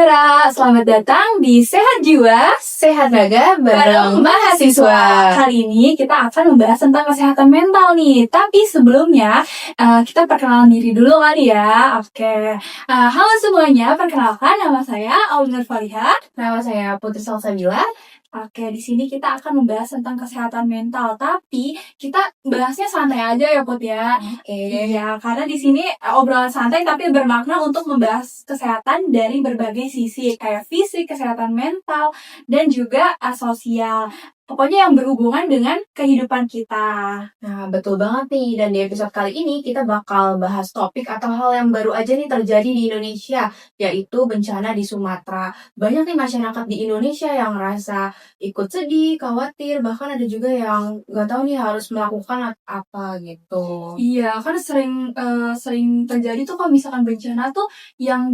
Saudara, selamat datang di Sehat Jiwa, Sehat Raga bareng mahasiswa. Kali ini kita akan membahas tentang kesehatan mental nih. Tapi sebelumnya, kita perkenalan diri dulu kali ya. Oke. Halo semuanya, perkenalkan nama saya Aulia Faliha. Nama saya Putri Salsabila. Oke, di sini kita akan membahas tentang kesehatan mental. Tapi kita bahasnya santai aja ya, Put ya. Iya, karena di sini obrolan santai tapi bermakna untuk membahas kesehatan dari berbagai sisi, kayak fisik, kesehatan mental, dan juga sosial. Pokoknya yang berhubungan dengan kehidupan kita. Nah, betul banget nih. Dan di episode kali ini kita bakal bahas topik atau hal yang baru aja nih terjadi di Indonesia, yaitu bencana di Sumatera. Banyak nih masyarakat di Indonesia yang ngerasa ikut sedih, khawatir, bahkan ada juga yang nggak tahu nih harus melakukan apa gitu. Iya, kan sering terjadi tuh kalau misalkan bencana tuh yang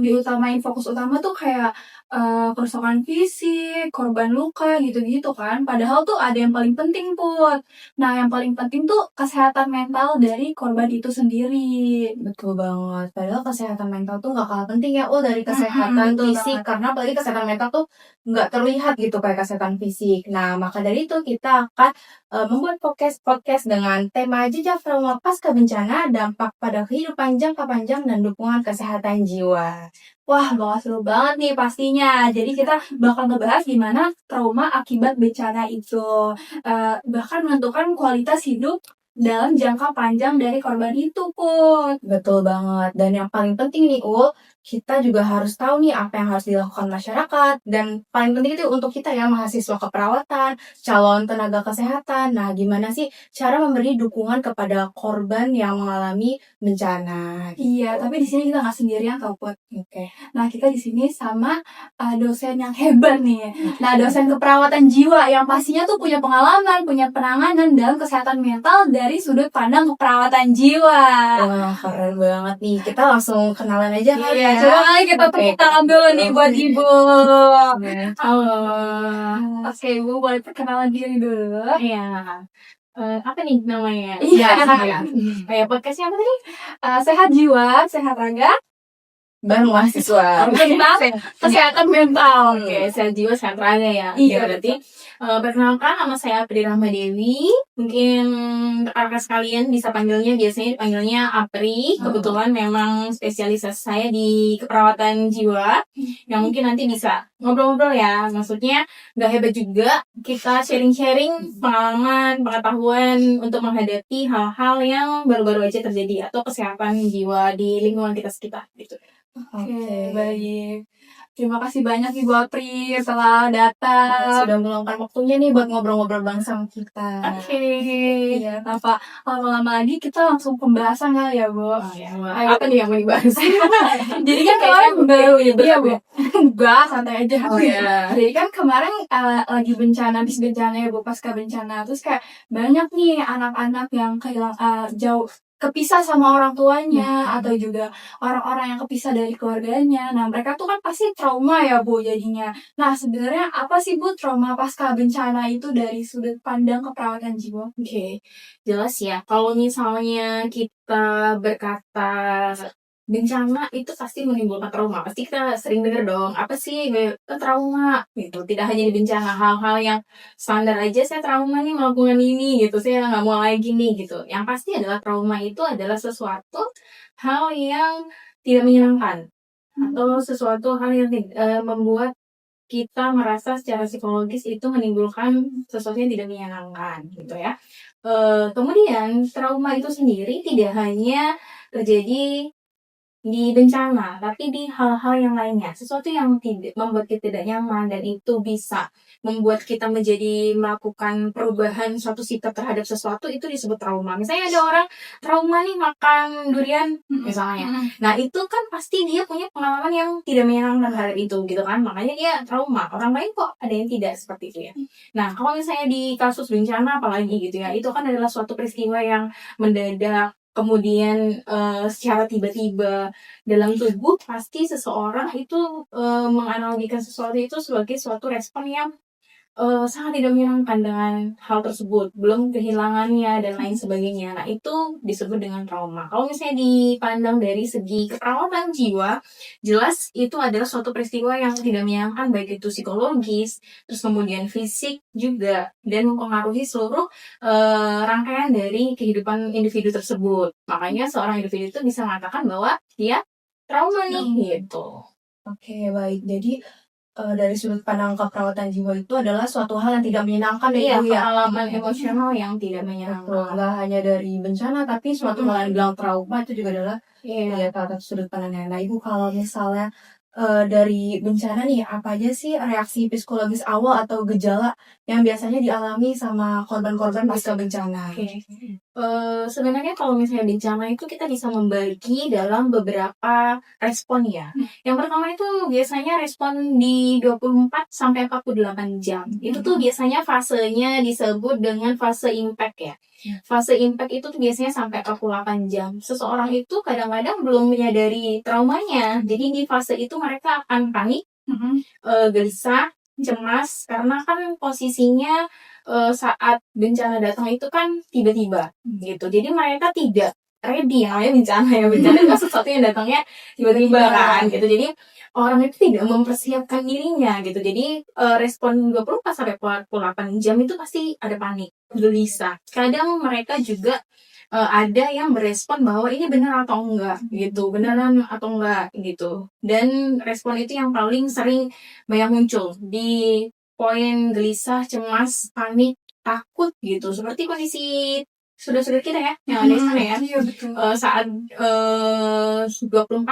diutamain fokus utama tuh kayak kerusakan fisik, korban luka gitu-gitu kan. Padahal tuh ada yang paling penting Put. Nah, yang paling penting tuh kesehatan mental dari korban itu sendiri. Betul banget. Padahal kesehatan mental tuh nggak kalah penting ya, dari kesehatan Betul fisik. banget. Karena apalagi kesehatan mental tuh nggak terlihat gitu kayak kesehatan fisik. Nah, maka dari itu kita akan membuat podcast dengan tema jejak trauma pasca bencana, dampak pada kehidupan jangka panjang dan dukungan kesehatan jiwa. Wah, bakal seru banget nih pastinya. Jadi kita bakal ngebahas gimana trauma akibat bencana itu. Bahkan menentukan kualitas hidup dalam jangka panjang dari korban itu Put. Betul banget. Dan yang paling penting nih, kita juga harus tahu nih apa yang harus dilakukan masyarakat. Dan paling penting itu untuk kita ya, mahasiswa keperawatan, calon tenaga kesehatan. Nah, gimana sih cara memberi dukungan kepada korban yang mengalami bencana? Iya, tapi di sini kita nggak sendirian tau Put. Oke. Nah, kita di sini sama dosen yang hebat nih. Nah, dosen keperawatan jiwa yang pastinya tuh punya pengalaman, punya penanganan dalam kesehatan mental dari sudut pandang keperawatan jiwa. Wah, keren banget nih. Kita langsung kenalan aja kali Iya, ya. coba kali kita tepuk tangan dulu nih buat Ibu. Iya. Halo. Oke, Ibu boleh perkenalan diri dulu. Iya. Apa nih namanya? Iya. Kayak podcastnya apa tadi? Sehat jiwa, sehat raga, Bareng mahasiswa. tentang kesehatan mental. Oke, sehat jiwa, sehat raga ya. Iya, Ya, berarti perkenalkan nama saya Apri Rahma Dewi. Mungkin rekan-rekan sekalian bisa biasanya dipanggilnya Apri. Kebetulan memang spesialisasi saya di keperawatan jiwa. Yang mungkin nanti bisa ngobrol-ngobrol ya. Maksudnya gak hebat juga. Kita sharing-sharing pengalaman, pengetahuan untuk menghadapi hal-hal yang baru-baru aja terjadi atau kesehatan jiwa di lingkungan kita sekitar gitu. Oke, baik. Terima kasih banyak Ibu Apri telah datang. Sudah meluangkan waktunya nih buat ngobrol-ngobrol bareng sama kita. Oke. Iya, tanpa lama-lama lagi kita langsung pembahasan kali ya, Bu. Oh ya, Ayo. apa nih yang mau dibahas? Jadi kan Kayaknya kemarin baru iya, iya, Bu. ya. Enggak, santai aja. Oh ya. Jadi kan kemarin lagi bencana, habis bencana ya, Bu, pasca bencana. Terus kayak banyak nih anak-anak yang jauh kepisah sama orang tuanya atau juga orang-orang yang kepisah dari keluarganya. Nah, mereka tuh kan pasti trauma ya, Bu, jadinya. Nah, sebenarnya apa sih, Bu, trauma pasca bencana itu dari sudut pandang keperawatan jiwa? Oke, jelas ya. Kalau misalnya kita berkata bencana itu pasti menimbulkan trauma. Pasti kita sering dengar dong, apa sih trauma gitu. Tidak hanya di bencana, hal-hal yang standar aja saya trauma nih melakukan ini gitu. Saya nggak mau lagi nih gitu. Yang pasti adalah trauma itu adalah sesuatu hal yang tidak menyenangkan atau sesuatu hal yang membuat kita merasa secara psikologis itu menimbulkan sesuatu yang tidak menyenangkan gitu ya. Kemudian trauma itu sendiri tidak hanya terjadi di bencana, tapi di hal-hal yang lainnya. Sesuatu yang tidak membuat kita tidak nyaman dan itu bisa membuat kita melakukan perubahan suatu sikap terhadap sesuatu itu disebut trauma. Misalnya ada orang trauma nih makan durian misalnya. Nah, itu kan pasti dia punya pengalaman yang tidak menyenangkan terhadap itu gitu kan. Makanya dia trauma. Orang lain kok ada yang tidak seperti itu ya. Nah, kalau misalnya di kasus bencana apalagi gitu ya, itu kan adalah suatu peristiwa yang mendadak, kemudian secara tiba-tiba dalam tubuh, pasti seseorang itu menganalogikan sesuatu itu sebagai suatu respon yang sangat tidak menyenangkan dengan hal tersebut, belum kehilangannya dan lain sebagainya. Nah, itu disebut dengan trauma. Kalau misalnya dipandang dari segi keperawatan jiwa, jelas itu adalah suatu peristiwa yang tidak menyenangkan, baik itu psikologis, terus kemudian fisik juga, dan mempengaruhi seluruh rangkaian dari kehidupan individu tersebut. Makanya seorang individu itu bisa mengatakan bahwa dia trauma nih, gitu. Oke, baik. Jadi dari sudut pandang keperawatan jiwa itu adalah suatu hal yang tidak menyenangkan Iya, ya, Bu, ya. pengalaman emosional yang tidak Betul, menyenangkan. nggak hanya dari bencana, tapi suatu hal yang dibilang trauma itu juga adalah Iya. ya salah satu sudut pandangnya. Nah, Ibu kalau misalnya dari bencana nih, apa aja sih reaksi psikologis awal atau gejala yang biasanya dialami sama korban-korban pasca bencana? Oke. Sebenarnya kalau misalnya bencana itu kita bisa membagi dalam beberapa respon ya. Yang pertama itu biasanya respon di 24 sampai 48 jam. Itu tuh biasanya fasenya disebut dengan fase impact ya. Fase impact itu tuh biasanya sampai 48 jam. Seseorang itu kadang-kadang belum menyadari traumanya. Jadi di fase itu mereka akan panik, gelisah, cemas, karena kan posisinya saat bencana datang itu kan tiba-tiba gitu. Jadi mereka tidak ready, namanya bencana ya. Bencana itu sesuatu yang datangnya tiba-tiba kan gitu. Jadi orang itu tidak mempersiapkan dirinya gitu. Jadi respon 24 sampai 48 jam itu pasti ada panik, gelisah. Kadang mereka juga ada yang berespon bahwa ini benar atau enggak gitu, beneran atau enggak gitu. Dan respon itu yang paling sering banyak muncul di poin gelisah, cemas, panik, takut gitu. Seperti kondisi saudara-saudara kita ya, yang ada di sana ya. Iya, betul. Saat 24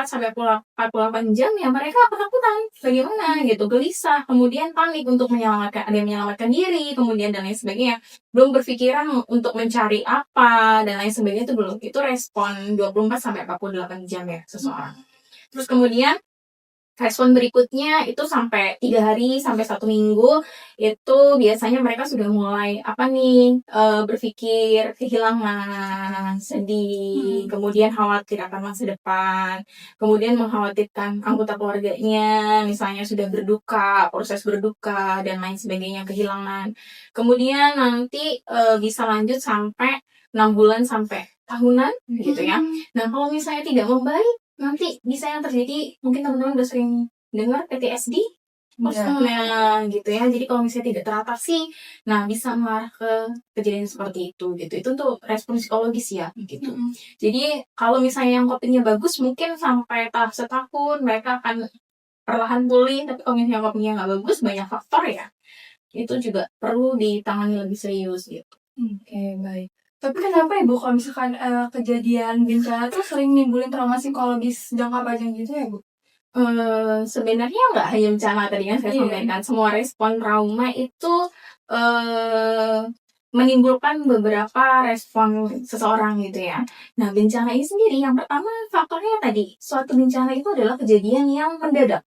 sampai 48 jam ya mereka ketakutan, bagaimana gitu, gelisah, kemudian panik untuk menyelamatkan, ada yang menyelamatkan diri, kemudian dan lain sebagainya. Belum berpikiran untuk mencari apa dan lain sebagainya, itu belum. Itu respon 24 sampai 48 jam ya seseorang. Terus kemudian respon berikutnya itu sampai 3 hari sampai 1 minggu, itu biasanya mereka sudah mulai berpikir kehilangan, sedih, kemudian khawatir akan masa depan, kemudian mengkhawatirkan anggota keluarganya, misalnya sudah berduka, proses berduka dan lain sebagainya, kehilangan. Kemudian nanti bisa lanjut sampai 6 bulan sampai tahunan gitu ya. Nah, kalau misalnya tidak membaik, nanti bisa yang terjadi, mungkin teman-teman udah sering dengar PTSD, nah gitu ya. Jadi kalau misalnya tidak teratasi, nah bisa mengarah ke kejadian seperti itu gitu. Itu untuk respon psikologis ya gitu. Jadi kalau misalnya yang copingnya bagus, mungkin sampai tahap setahun mereka akan perlahan pulih. Tapi kalau misalnya copingnya nggak bagus, banyak faktor ya, itu juga perlu ditangani lebih serius gitu. Oke, baik. Tapi kenapa Ibu kalau misalkan kejadian bencana tuh sering nimbulin trauma psikologis jangka panjang gitu ya, Bu? Sebenarnya nggak hanya bencana, tadi kan saya sampaikan, semua respon trauma itu menimbulkan beberapa respon seseorang gitu ya. Nah, bencana ini sendiri, yang pertama faktornya tadi, suatu bencana itu adalah kejadian yang mendadak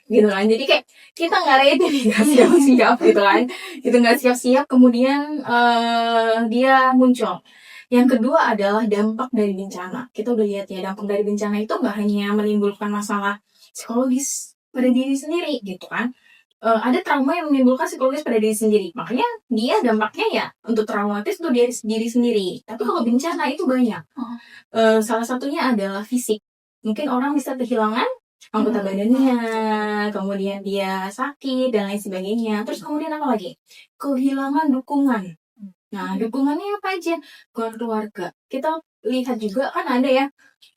gitu kan. Jadi kayak kita nggak ready nih, nggak siap-siap gitu kan. Itu nggak siap-siap, kemudian dia muncul. Yang kedua adalah dampak dari bencana. Kita udah lihat ya, dampak dari bencana itu nggak hanya menimbulkan masalah psikologis pada diri sendiri gitu kan. Ada trauma yang menimbulkan psikologis pada diri sendiri. Makanya dia dampaknya ya untuk traumatis untuk diri sendiri. Tapi kalau bencana itu banyak. Salah satunya adalah fisik. Mungkin orang bisa kehilangan anggota badannya, kemudian dia sakit dan lain sebagainya. Terus kemudian apa lagi? Kehilangan dukungan. Nah, dukungannya apa aja? Dukungan keluarga. Kita lihat juga kan ada ya,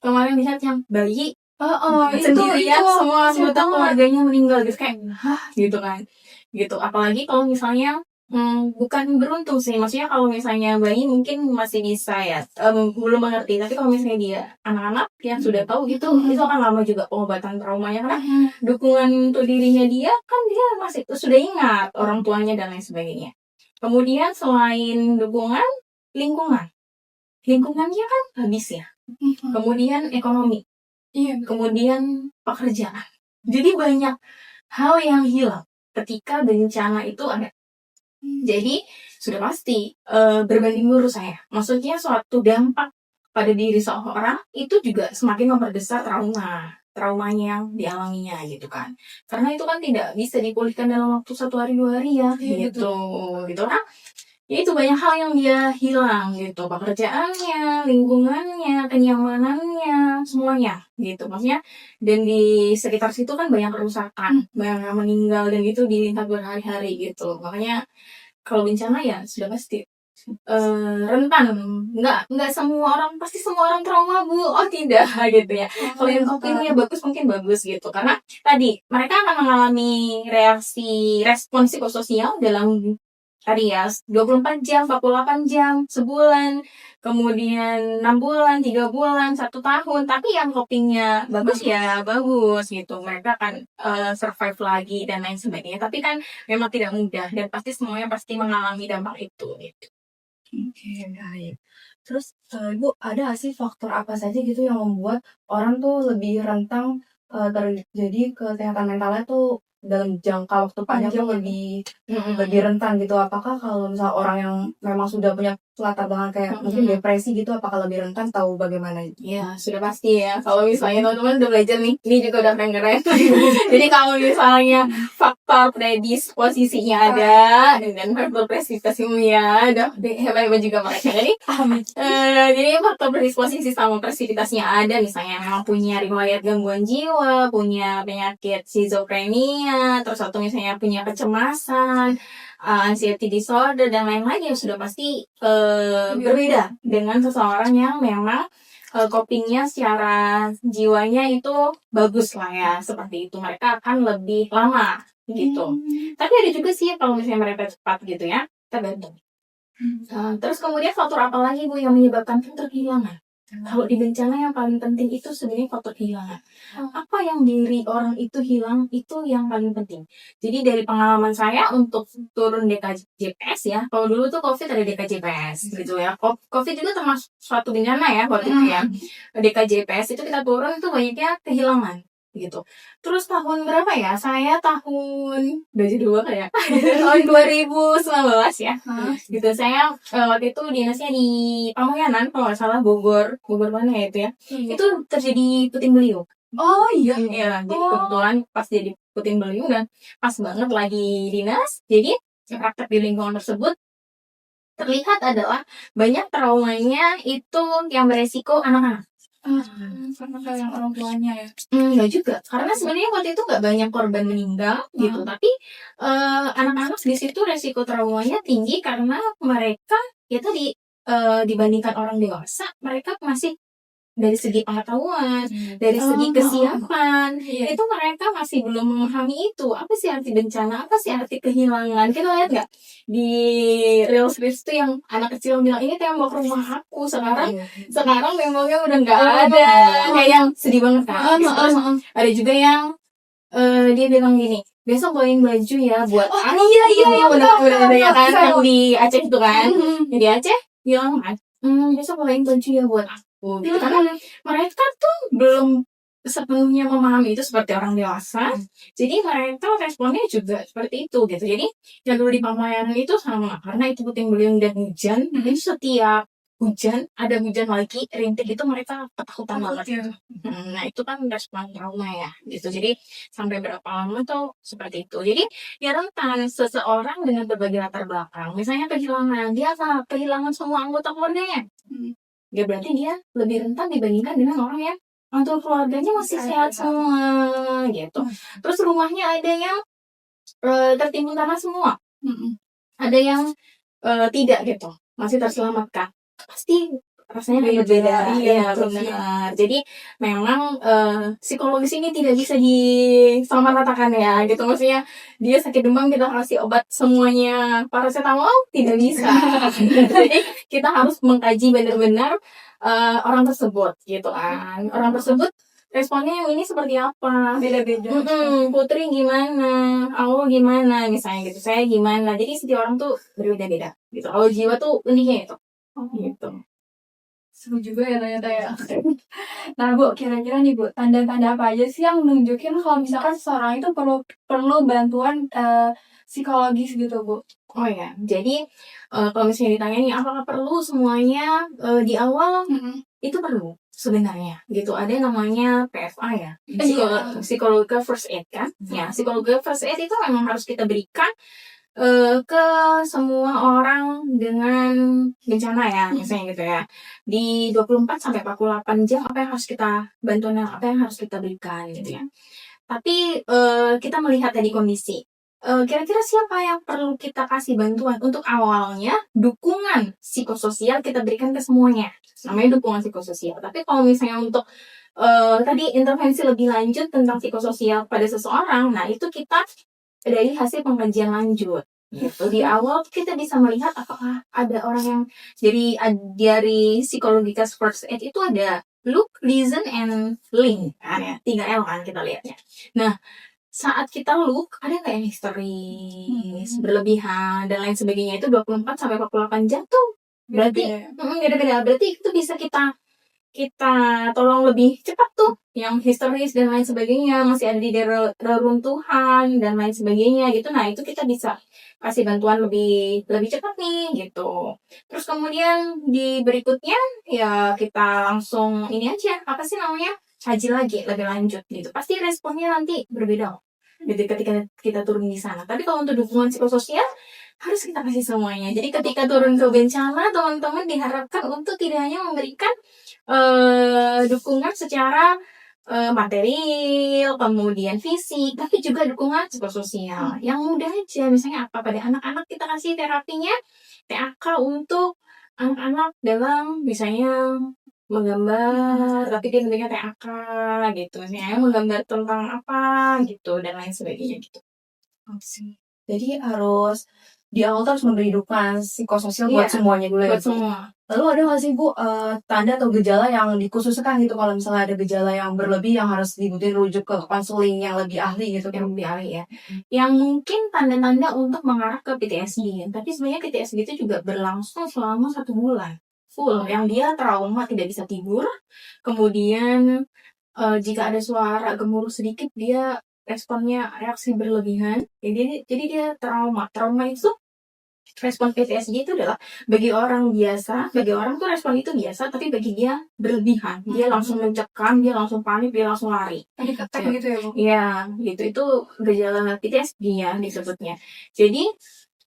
kemarin lihat yang bayi sendirian, semua anggota keluarganya meninggal gitu, kayak gitu kan. Gitu. Apalagi kalau misalnya bukan beruntung sih, maksudnya kalau misalnya bayi mungkin masih bisa ya, belum mengerti. Tapi kalau misalnya dia anak-anak yang sudah tahu gitu, itu akan lama juga pengobatan traumanya, karena dukungan untuk dirinya dia kan dia masih sudah ingat orang tuanya dan lain sebagainya. Kemudian selain dukungan, lingkungannya kan habis ya. Kemudian ekonomi, kemudian pekerjaan. Jadi banyak hal yang hilang ketika bencana itu ada. Jadi sudah pasti berbanding lurus saya. Maksudnya suatu dampak pada diri seorang itu juga semakin memperbesar trauma traumanya yang dialaminya gitu kan. Karena itu kan tidak bisa dipulihkan dalam waktu 1 hari 2 hari ya Iya, gitu. Gitu kan. Ya itu banyak hal yang dia hilang gitu, pekerjaannya, lingkungannya, kenyamanannya, semuanya gitu. Maksudnya dan di sekitar situ kan banyak kerusakan, banyak yang meninggal dan itu dilihat berhari-hari gitu. Makanya kalau bencana ya sudah pasti rentan. Nggak semua orang, pasti semua orang trauma Bu. Oh tidak gitu ya. Kalau yang opini bagus mungkin bagus gitu. Karena tadi mereka akan mengalami respon psikososial dalam tadi ya 24 jam, 48 jam, sebulan, kemudian 6 bulan, 3 bulan, 1 tahun. Tapi yang copingnya bagus ya bagus gitu. Mereka akan survive lagi dan lain sebagainya. Tapi kan memang tidak mudah dan pasti semuanya pasti mengalami dampak itu gitu. Oke, baik. Terus, Ibu ada nggak sih faktor apa saja gitu yang membuat orang tuh lebih rentan, terjadi kesehatan mentalnya tuh dalam jangka waktu panjang tuh lebih rentan gitu? Apakah kalau misal orang yang memang sudah punya latar belakang kayak mungkin depresi gitu, apakah lebih rentan, tahu bagaimana? Ya, sudah pasti ya. Kalau misalnya teman-teman udah belajar nih, ini juga udah keren-keren. Jadi kalau misalnya faktor predisposisinya ada, dan faktor presipitasinya ada, hebat-hebat juga mereka. Jadi faktor predisposisi sama presipitasnya ada, misalnya memang punya riwayat gangguan jiwa, punya penyakit schizophrenia, terus atau misalnya punya kecemasan, anxiety disorder dan lain-lain yang sudah pasti berbeda dengan seseorang yang memang copingnya secara jiwanya itu bagus lah ya, seperti itu. Mereka akan lebih lama gitu. Tapi ada juga sih kalau misalnya mereka cepat gitu ya, tergantung. Terus kemudian faktor apa lagi Bu yang menyebabkan faktor kehilangan? Kalau di bencana yang paling penting itu sebenarnya faktor kehilangan. Apa yang diri orang itu hilang itu yang paling penting. Jadi dari pengalaman saya untuk turun DKJPS ya. Kalau dulu tuh COVID ada DKJPS gitu ya. COVID juga termasuk suatu bencana ya waktu itu ya. DKJPS itu kita turun itu banyaknya kehilangan gitu. Terus tahun berapa ya? Saya tahun udah jadi dua ya. Tahun 2019 ya. Gitu saya waktu itu dinasnya di Pamoyanan kalau nggak salah Bogor mana ya itu ya. Itu terjadi puting beliung. Oh iya. Iya, jadi kebetulan pas jadi puting beliung dan pas banget lagi dinas. Jadi praktek di lingkungan tersebut terlihat adalah banyak traumanya itu yang beresiko anak-anak. Sama kayak yang orang tuanya ya. Enggak juga, karena sebenarnya waktu itu nggak banyak korban meninggal gitu, tapi anak-anak di situ resiko traumanya tinggi karena mereka ya tadi dibandingkan orang dewasa, mereka masih dari segi pengetahuan, dari segi kesiapan, itu mereka masih belum memahami itu. Apa sih arti bencana? Apa sih arti kehilangan? Kita lihat nggak di Reels itu yang anak kecil bilang ini tembok rumah aku sekarang temboknya udah nggak ada, kayak yang sedih banget kan. Terus ada juga yang dia bilang gini, besok bawain baju ya buat aku. Iya udah ya kan yang di Aceh itu kan, yang di Aceh bilang kan, besok bawain baju ya buat aku. Gitu. Karena mereka tuh belum sepenuhnya memahami itu seperti orang dewasa, jadi mereka responnya juga seperti itu gitu. Jadi yang dulu di Pamoyanan itu sama, karena itu puting beliung dan hujan, jadi setiap hujan ada hujan lagi rintik itu mereka ketakutan banget. Nah itu kan respon trauma ya gitu. Jadi sampai berapa lama tuh seperti itu. Jadi ya rentan seseorang dengan berbagai latar belakang, misalnya kehilangan, dia akan kehilangan semua anggota keluarganya. Ya berarti dia lebih rentan dibandingkan dengan orang yang untuk keluarganya masih sehat semua gitu. Terus rumahnya ada yang tertimbun tanah semua, ada yang tidak gitu, masih terselamatkan. Pasti rasanya berbeda. Iya benar. Jadi memang psikologis ini tidak bisa disamaratakan ya gitu. Maksudnya dia sakit demam kita kasih obat semuanya paracetamol tidak bisa. Jadi kita harus mengkaji benar-benar orang tersebut gitu kan. Orang tersebut responnya yang ini seperti apa, Beda-beda. Putri gimana, aku gimana misalnya gitu, saya gimana. Jadi setiap orang tuh berbeda-beda gitu. Kalau jiwa tuh uniknya itu gitu. Seru juga ya ternyata ya. Nah Bu, kira-kira nih Bu, tanda-tanda apa aja sih yang nunjukin kalau misalkan seseorang itu perlu bantuan psikologis gitu Bu? Oh ya, jadi kalau misalnya ditanya nih apakah perlu semuanya di awal, itu perlu sebenarnya gitu. Ada yang namanya PFA ya, Iya. psychological first aid kan. Ya, psychological first aid itu memang harus kita berikan ke semua orang dengan bencana ya, misalnya gitu ya. Di 24 sampai 48 jam apa yang harus kita bantu, apa yang harus kita berikan gitu ya. Tapi kita melihat tadi kondisi. Kira-kira siapa yang perlu kita kasih bantuan? Untuk awalnya, dukungan psikososial kita berikan ke semuanya. Namanya dukungan psikososial. Tapi kalau misalnya untuk tadi intervensi lebih lanjut tentang psikososial pada seseorang, nah itu kita dari hasil pengkajian lanjut. Gitu. Di awal kita bisa melihat apakah ada orang yang dari psychological first aid itu ada look, listen, and link kan ya, 3L kan kita lihatnya. Nah, saat kita look, ada nggak yang histeris, berlebihan, dan lain sebagainya, itu 24 sampai 48 jam tuh berarti beda-beda. Berarti itu bisa kita tolong lebih cepat tuh, yang histeris dan lain sebagainya, masih ada di daerah reruntuhan dan lain sebagainya gitu. Nah, itu kita bisa kasih bantuan lebih cepat nih gitu. Terus kemudian di berikutnya ya kita langsung ini aja, apa sih namanya, kaji lagi lebih lanjut gitu. Pasti responnya nanti berbeda gitu ketika kita turun di sana. Tapi kalau untuk dukungan psikososial harus kita kasih semuanya. Jadi ketika turun ke bencana, teman-teman diharapkan untuk tidak hanya memberikan dukungan secara material, kemudian fisik, tapi juga dukungan psikososial. Yang mudah aja, misalnya apa, pada anak-anak kita kasih terapinya TAK untuk anak-anak dalam misalnya menggambar, tapi dia bentuknya TAK gitu. Misalnya menggambar tentang apa gitu, dan lain sebagainya gitu. Jadi harus di awal tuh harus memberi dukungan psikososial buat Iya, semuanya dulu ya, buat Bu? semua. Lalu ada nggak sih, Bu, tanda atau gejala yang dikhususkan gitu kalau misalnya ada gejala yang berlebih yang harus dibutuhin rujuk ke konseling yang lebih ahli gitu Yang kan? lebih ahli ya. Yang mungkin tanda-tanda untuk mengarah ke PTSD. Tapi sebenarnya PTSD itu juga berlangsung selama 1 bulan. Full. Yang dia trauma, tidak bisa tidur. Kemudian jika ada suara gemuruh sedikit, dia responnya reaksi berlebihan. Jadi dia trauma. Trauma itu, respon PTSD itu adalah bagi orang biasa, bagi orang tuh respon itu biasa, tapi bagi dia berlebihan. Dia langsung mencekam, dia langsung panik, dia langsung lari. Panic attack Ya. gitu ya, Bu? Iya, gitu. Itu gejala PTSD ya disebutnya. Jadi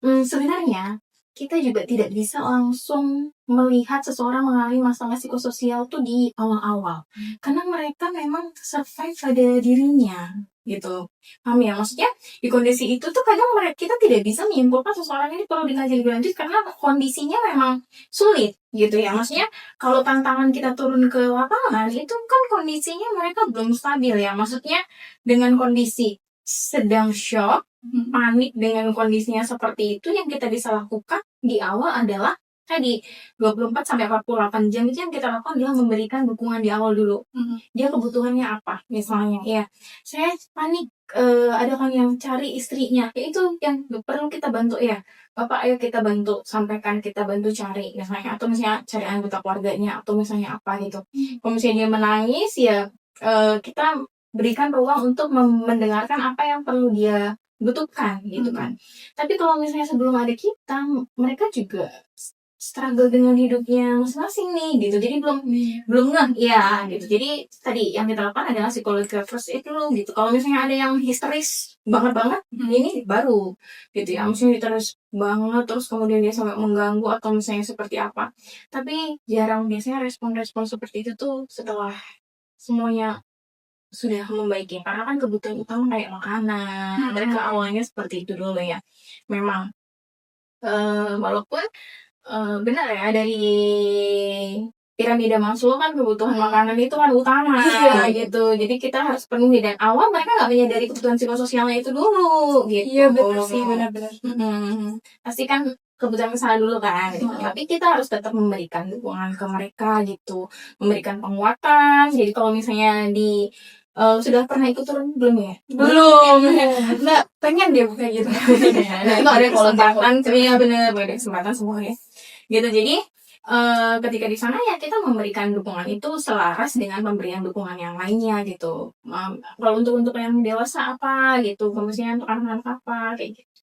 sebenarnya kita juga tidak bisa langsung melihat seseorang mengalami masalah psikososial tuh di awal-awal. Karena mereka memang survive pada dirinya gitu. Paham ya? Maksudnya di kondisi itu tuh kadang kita tidak bisa menyimpulkan seseorang ini perlu dikaji lebih lanjut karena kondisinya memang sulit gitu ya. Maksudnya kalau tantangan kita turun ke lapangan itu kan kondisinya mereka belum stabil ya. Maksudnya dengan kondisi sedang shock, panik dengan kondisinya seperti itu, yang kita bisa lakukan di awal adalah tadi 24 sampai 48 jam itu yang kita lakukan adalah memberikan dukungan di awal dulu. Dia kebutuhannya apa? Misalnya, ya saya panik, ada kan yang cari istrinya, ya itu yang perlu kita bantu ya. Bapak, ayo kita bantu, sampaikan, kita bantu cari misalnya, atau misalnya cari anggota keluarganya, atau misalnya apa gitu. Kalau misalnya dia menangis ya kita berikan ruang untuk mendengarkan apa yang perlu dia butuhkan gitu kan. Tapi kalau misalnya sebelum ada kita, mereka juga struggle dengan hidupnya masing-masing nih gitu. Jadi belum ngeh ya gitu. Jadi tadi yang kita lakukan adalah psychological first aid dulu gitu. Kalau misalnya ada yang histeris banget ini baru gitu ya. Misalnya histeris banget terus kemudian dia sampai mengganggu atau misalnya seperti apa. Tapi jarang, biasanya respon-respon seperti itu tuh setelah semuanya sudah membaiki, karena kan kebutuhan utama kayak makanan, mereka awalnya seperti itu dulu ya. Memang walaupun benar ya, dari piramida Maslow kan kebutuhan makanan itu kan utama gitu. Jadi kita harus penuhi, dan awal mereka nggak menyadari kebutuhan psikososialnya itu dulu gitu. Iya, betul sih, benar-benar. Pasti kan kebutuhan kesana dulu kan gitu. Tapi kita harus tetap memberikan dukungan ke mereka gitu, memberikan penguatan. Jadi kalau misalnya sudah pernah ikut turun belum ya? Belum. Nah, pengen dia buka gitu. Nah, itu ada kesempatan, iya bener, ada kesempatan semua ya. Gitu, jadi ketika di sana ya kita memberikan dukungan itu selaras dengan pemberian dukungan yang lainnya gitu. Kalau untuk yang dewasa apa gitu, misalnya untuk anak-anak apa kayak gitu.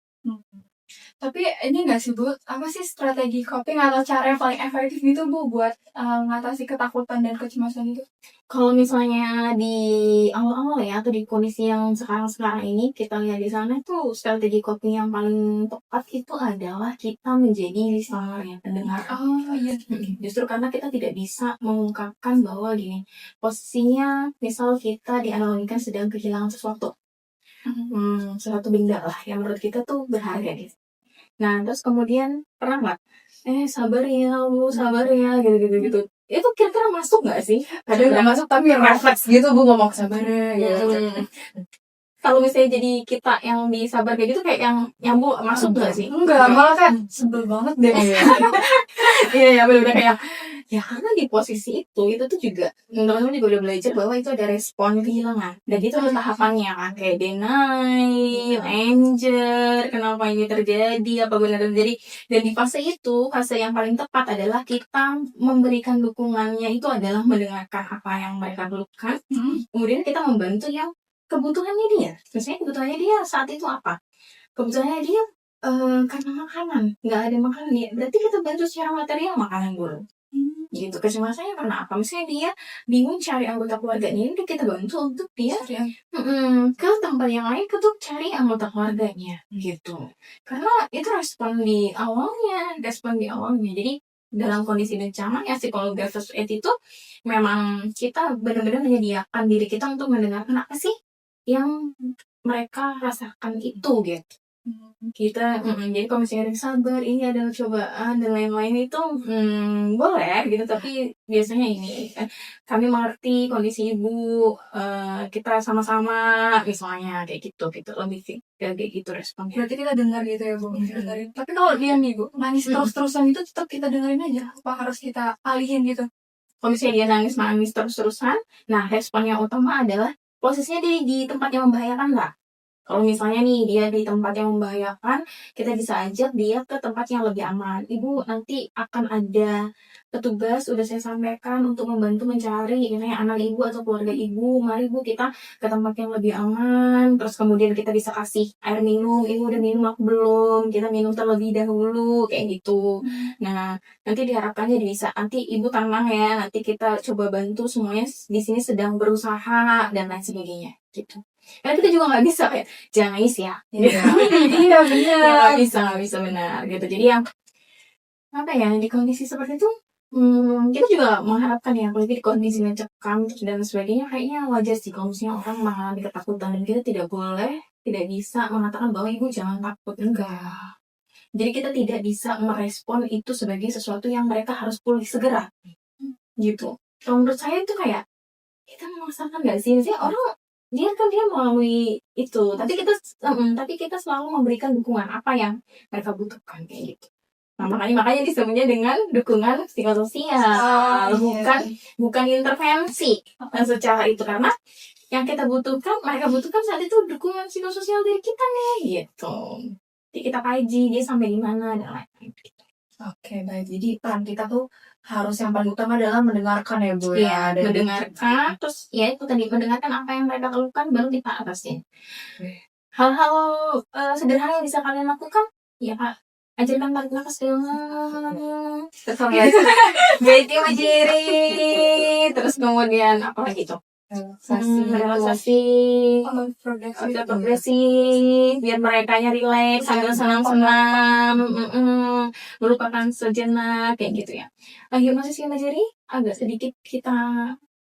Tapi ini nggak sih Bu, apa sih strategi coping atau cara yang paling efektif gitu Bu buat mengatasi ketakutan dan kecemasan itu? Kalau misalnya di awal-awal ya atau di kondisi yang sekarang-sekarang ini kita lihat di sana tuh strategi coping yang paling tepat itu adalah kita menjadi listener ya, pendengar. Oh iya. Justru karena kita tidak bisa mengungkapkan bahwa gini, posisinya misal kita dianalogikan sedang kehilangan sesuatu. Sesuatu benda lah yang menurut kita tuh berharga gitu. Nah, terus kemudian pernah nggak, sabar ya lu, sabar ya, gitu-gitu gitu. Itu kira-kira masuk nggak sih? Kadang nggak masuk tapi refleks gitu Bu ngomong sabar ya. Kalau misalnya jadi kita yang disabar kayak gitu kayak yang nyambung masuk nggak sih? Enggak, malah kan sebel banget deh. Iya ya benar kayak ya karena di posisi itu tuh juga teman-teman juga udah belajar bahwa itu ada respon kehilangan dan itu ada tahapannya kan kayak deny, anger, kenapa ini terjadi, apa benar terjadi, dan di fase itu fase yang paling tepat adalah kita memberikan dukungannya itu adalah mendengarkan apa yang mereka perlukan, kemudian kita membantu yang kebutuhannya dia. Misalnya kebutuhannya dia saat itu apa? Kebutuhannya dia karena makanan, nggak ada makanan ya. Berarti kita bantu secara material makanan dulu. Gitu. Kecemasannya karena apa? Misalnya dia bingung cari anggota keluarganya, udah kita bantu untuk dia ke tempat yang lain untuk cari anggota keluarganya. Gitu. Karena itu respon di awalnya. Jadi dalam kondisi bencana ya psikologi first aid itu memang kita benar-benar menyediakan diri kita untuk mendengarkan apa sih yang mereka rasakan itu gitu. Kita jadi kalau misalnya sabar, ini adalah cobaan dan lain-lain itu boleh gitu, tapi biasanya ini kan kami mengerti kondisi ibu, kita sama-sama misalnya kayak gitu lebih kayak gitu responnya. Berarti kita dengar gitu ya Bu, dengerin. Tapi kalau dia nih Bu, nangis terus-terusan itu tetap kita dengerin aja? Apa harus kita alihin gitu? Kalau misalnya dia nangis terus-terusan, nah respon yang utama adalah posisinya dia di tempat yang membahayakan nggak? Kalau misalnya nih dia di tempat yang membahayakan, kita bisa ajak dia ke tempat yang lebih aman. Ibu nanti akan ada petugas, udah saya sampaikan untuk membantu mencari misalnya anak ibu atau keluarga ibu. Mari Bu kita ke tempat yang lebih aman. Terus kemudian kita bisa kasih air minum. Ibu udah minum aku belum? Kita minum terlebih dahulu kayak gitu. Nah, nanti diharapkannya bisa. Nanti ibu tenang ya. Nanti kita coba bantu semuanya di sini sedang berusaha dan lain sebagainya gitu. Karena kita juga nggak bisa kayak jangan nangis ya. Iya benar. Nggak bisa benar gitu. Jadi yang apa ya di kondisi seperti itu kita juga mengharapkan ya kalau di kondisi mencekam dan sebagainya kayaknya wajar sih kalau misalnya orang mengalami ketakutan dan kita tidak bisa mengatakan bahwa ibu jangan takut, enggak. Jadi kita tidak bisa merespon itu sebagai sesuatu yang mereka harus pulih segera gitu. Kalau menurut saya itu kayak kita memaksakan nggak sih? Maksudnya orang dia melalui itu, tapi kita selalu memberikan dukungan apa yang mereka butuhkan kayak gitu. Nah makanya disebutnya dengan dukungan psikososial, bukan intervensi secara itu, karena yang mereka butuhkan saat itu dukungan psikososial dari kita nih gitu. Jadi kita kaji dia sampai di mana dan lain-lain gitu. Oke, baik. Jadi peran kita tuh harus yang paling utama adalah mendengarkan ya Bu ya. Iya, mendengarkan, terus ya itu tadi mendengarkan apa yang mereka keluhkan baru kita atasin. Hal-hal sederhana yang bisa kalian lakukan, ya Kak, ajarkan tarik nafas dulu. Terus kemudian breathing berdiri, terus kemudian apa lagi tuh? Relaksasi, progresif, biar mereka relax sambil senam-senam, melupakan sejenak kayak gitu ya. Hipnosis imagery agak sedikit kita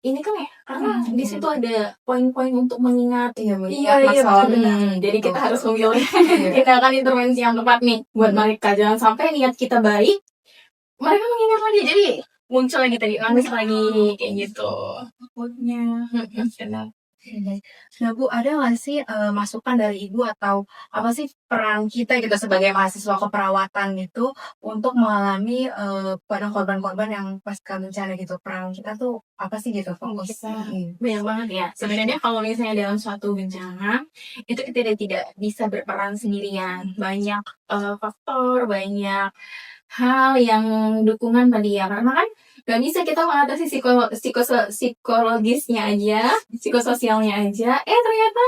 ini kan ya, karena di situ ada poin-poin untuk mengingat masalah. Jadi kita harus memilih tindakan intervensi yang tepat nih buat mereka. Jangan sampai niat kita baik, mereka mengingat lagi. Jadi muncul lagi tadi nangis lagi kayak gitu. Nah Bu, ada nggak sih masukan dari Ibu atau apa sih peran kita gitu sebagai mahasiswa keperawatan gitu untuk mengalami pada korban-korban yang pasca bencana gitu, peran kita tuh apa sih gitu fokus? Banyak banget ya. Sebenarnya kalau misalnya dalam suatu bencana itu kita tidak bisa berperan sendirian. Banyak faktor, banyak hal yang dukungan tadi ya, karena kan gak bisa kita mengatasi psikologisnya aja, psikososialnya aja, ternyata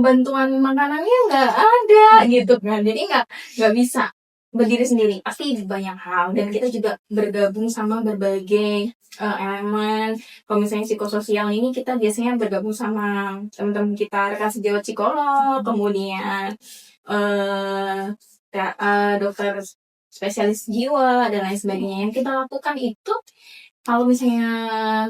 bantuan makanannya nggak ada gitu kan, jadi nggak bisa berdiri sendiri, pasti banyak hal, dan kita juga bergabung sama berbagai elemen. Kalau misalnya psikososial ini kita biasanya bergabung sama teman-teman kita, rekan sejawat psikolog, kemudian dokter spesialis jiwa dan lain sebagainya. Yang kita lakukan itu, kalau misalnya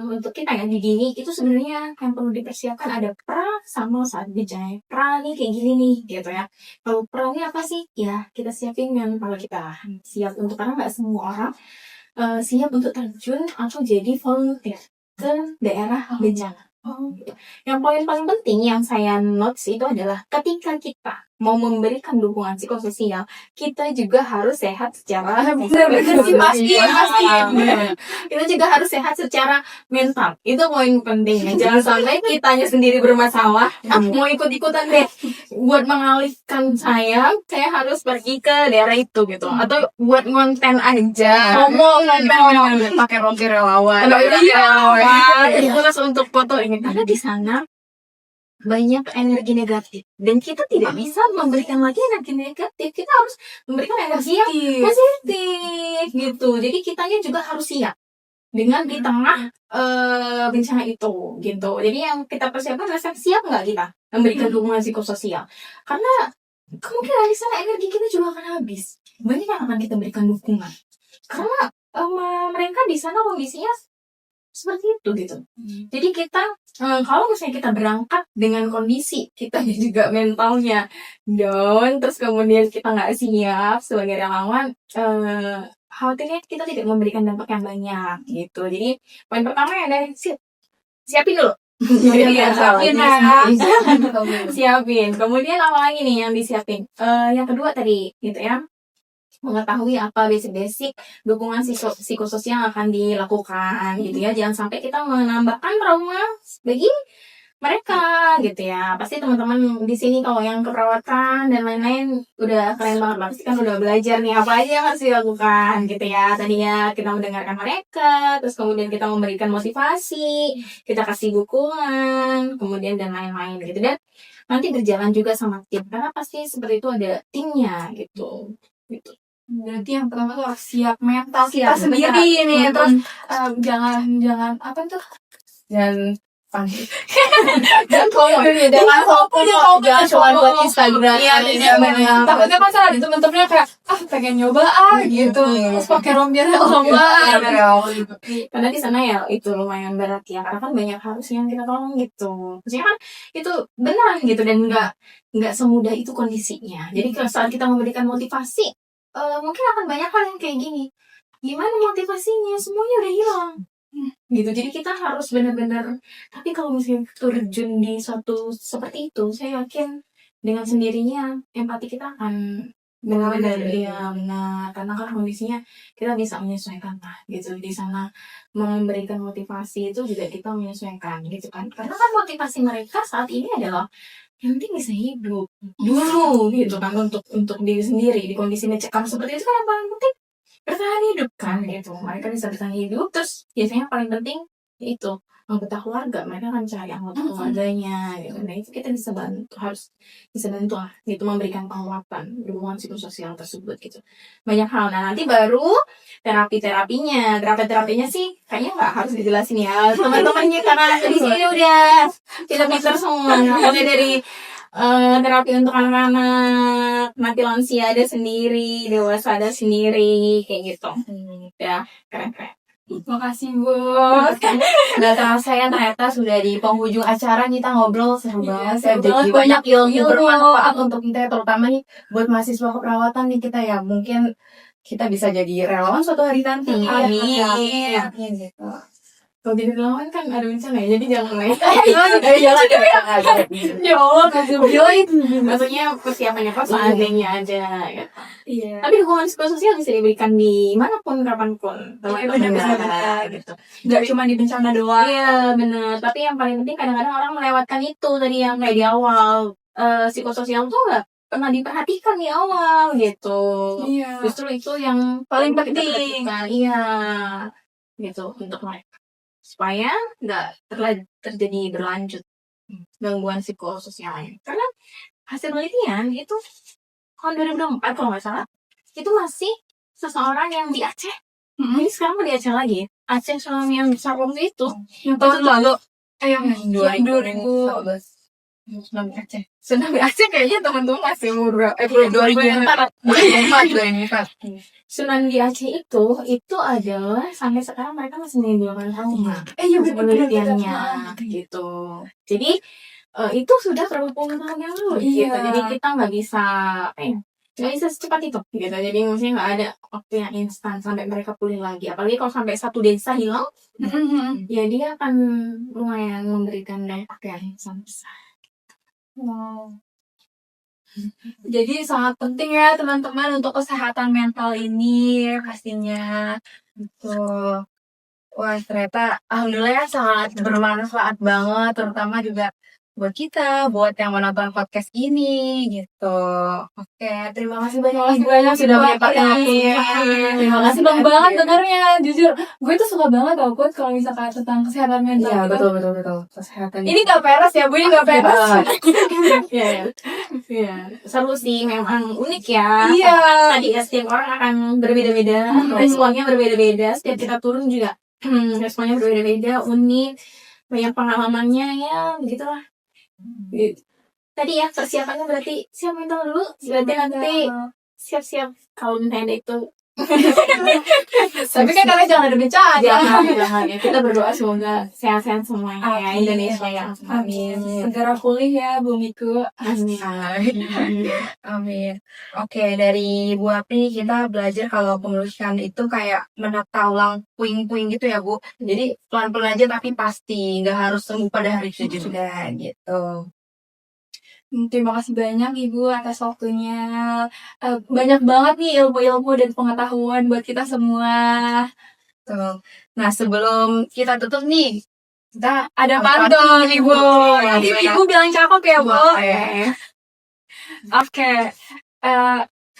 untuk kita yang di gini, itu sebenarnya yang perlu dipersiapkan ada pra sama saat gejala. Pra nih kayak gini nih gitu ya. Kalau pra ini apa sih? Ya kita siapin mental kita, siap untuk, karena nggak semua orang siap untuk terjun atau jadi volunteer ke daerah bencana. Gitu. Yang poin paling penting yang saya notes itu adalah ketika kita mau memberikan dukungan psikososial, kita juga harus sehat secara pasti. Kita juga harus sehat secara mental. Itu poin pentingnya. Jangan sampai kitanya sendiri bermasalah, mau ikut-ikutan deh buat mengalihkan saya harus pergi ke daerah itu gitu. Atau buat konten aja. Ngomong pakai rompi relawan. Terus untuk foto ini, karena di sana banyak energi negatif dan kita tidak bisa memberikan lagi energi negatif, kita harus memberikan energi yang positif gitu. Jadi kitanya juga harus siap dengan di tengah bencana itu gitu. Jadi yang kita persiapkan adalah siap nggak kita memberikan dukungan psikososial, karena kemungkinan di sana energi kita juga akan habis. Banyak yang akan kita berikan dukungan karena mereka di sana kondisinya seperti itu gitu. Jadi kita kalau misalnya kita berangkat dengan kondisi kita juga mentalnya down, terus kemudian kita nggak siap sebagai relawan, khawatirnya kita tidak memberikan dampak yang banyak gitu. Jadi poin pertama ya dari siapin dulu. Siapin. Kemudian apa lagi nih yang disiapin? Yang kedua tadi gitu ya, mengetahui apa basic-basic dukungan psikososial yang akan dilakukan gitu ya. Jangan sampai kita menambahkan trauma bagi mereka gitu ya. Pasti teman-teman di sini kalau yang keperawatan dan lain-lain udah keren banget, pasti kan udah belajar nih apa aja yang harus dilakukan gitu ya. Tadinya kita mendengarkan mereka, terus kemudian kita memberikan motivasi, kita kasih dukungan, kemudian dan lain-lain gitu. Dan nanti berjalan juga sama tim, karena pasti seperti itu ada timnya gitu. Berarti yang pertama tuh harus siap mental kita sendiri nih. Terus jangan apa tuh? Jangan panik. Jangan fokus. Jangan cuma buat Instagram. Iya, benar. Takutnya kan salah di temen-temennya kayak pengen nyoba gitu. Terus pakai rompi lomba. Karena di sana ya itu lumayan berat ya, karena kan banyak harus yang kita tolong gitu. Maksudnya kan itu benar gitu, dan nggak semudah itu kondisinya. Jadi kalau saat kita memberikan motivasi, mungkin akan banyak hal yang kayak gini. Gimana motivasinya? Semuanya udah hilang. Gitu. Jadi kita harus benar-benar. Tapi kalau misalnya terjun di suatu seperti itu, saya yakin dengan sendirinya empati kita akan benar-benar benar, karena kan kondisinya kita bisa menyesuaikan lah gitu. Di sana memberikan motivasi itu juga kita menyesuaikan gitu kan, karena kan motivasi mereka saat ini adalah yang penting bisa hidup dulu gitu kan, untuk diri sendiri di kondisi mencekam seperti itu kan yang paling penting bertahan hidup kan gitu. Mereka bisa bertahan hidup, terus biasanya paling penting itu anggota keluarga, mereka akan cari anggota keluarganya gitu. Nah itu kita bisa bantu, harus bisa bantu lah gitu, memberikan penguatan dukungan psikososial tersebut gitu. Banyak hal. Nah nanti baru terapinya sih kayaknya nggak harus dijelasin ya teman-temannya, karena di sini udah kita pintar semua. Mulai dari terapi untuk anak-anak, nanti lansia ada sendiri, dewasa ada sendiri, kayak gitu. Ya keren. Makasih Bu. Gak terasa ya, ternyata sudah di penghujung acara, kita ngobrol seru banget. Jadi banyak ilmu bermanfaat untuk kita, terutama nih buat mahasiswa keperawatan nih kita ya. Mungkin kita bisa jadi relawan suatu hari nanti. Amin. Gitu. Kalau jadi relawan kan ada bencana ya, jadi jangan main. Jangan. Ya Allah, maksudnya persiapannya kok seadanya aja ya. Iya. Tapi dukungan psikososial bisa diberikan di manapun, kapanpun. Benar. Gitu. Gak cuma di bencana doang. Iya benar. Tapi yang paling penting kadang-kadang orang melewatkan itu tadi yang kayak di awal, psikososial tuh pernah diperhatikan di awal gitu. Iya. Justru itu yang Paling perlu kita penting. perhatikan. Iya, gitu untuk mereka supaya nggak terjadi berlanjut gangguan psikososial lain. Karena hasil penelitian itu tahun 2024 kalau nggak salah itu masih seseorang yang di Aceh. Ini sekarang mau di Aceh lagi. Aceh tsunami yang besar waktu itu. Yang tahun lalu. Yang 2014. Tsunami Aceh. Tsunami Aceh kayaknya teman-teman masih umur 2004. 2004. Tsunami di Aceh itu adalah sampai sekarang mereka masih menimbulkan trauma. Iya Penelitiannya gitu. Jadi itu sudah terhubung tahun yang lalu gitu. Iya. Jadi kita nggak bisa nggak bisa secepat itu gitu. Jadi maksudnya nggak ada waktu yang instan sampai mereka pulih lagi. Apalagi kalau sampai satu desa hilang, ya dia akan lumayan memberikan dampak yang sangat besar. Wow. Jadi sangat penting ya teman-teman untuk kesehatan mental ini pastinya. Betul. Wah, ternyata alhamdulillah ya sangat bermanfaat banget, terutama juga buat kita, buat yang menonton podcast ini gitu. Oke, terima kasih banyak Banyak sudah menyempatkan Iya. waktunya. Terima kasih bang banget dengarnya. Jujur, gue tuh suka banget tau Put, kalau misalkan tentang kesehatan mental. Iya, gitu. betul. Kesehatan. Ini gak peres ya, Bu, ini gak peres. Iya, seru sih, memang unik ya. Iya. Tadi ya setiap orang akan berbeda-beda, responnya berbeda-beda. Setiap kita turun juga responnya berbeda-beda, unik, banyak pengalamannya ya, begitulah. Tadi ya persiapannya berarti siap mental dulu, berarti nanti siap-siap kalau misalnya itu. Tapi kan kalian jangan ada bencana. Jangan ya, kita berdoa semoga sehat-sehat semuanya ya, Amin. Indonesia ya. Amin. Segera pulih ya, Bumiku. Amin. Amin. Oke, dari Bu Apri kita belajar kalau penulisan itu kayak menata ulang puing-puing gitu ya, Bu. Jadi pelan-pelan aja tapi pasti, nggak harus sembuh pada hari itu juga gitu. Terima kasih banyak Ibu atas waktunya. Banyak banget nih ilmu-ilmu dan pengetahuan buat kita semua. Tuh. Nah, sebelum kita tutup nih, kita Ada pantun, pantun Ibu. Iya, Nanti gimana? Ibu bilang cakep ya, Bu. Oke. Oke.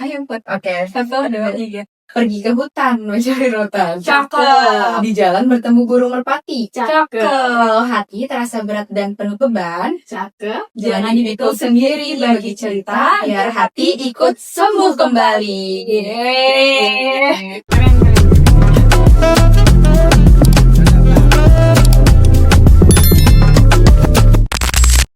Ayo Put. Oke. 1, 2, 3. Pergi ke hutan mencari rotan. Cakep. Di jalan bertemu burung merpati. Cakep. Walau hati terasa berat dan penuh beban, Cakep. jangan dipikul sendiri bagi cerita, biar hati ikut sembuh kembali. Yeay.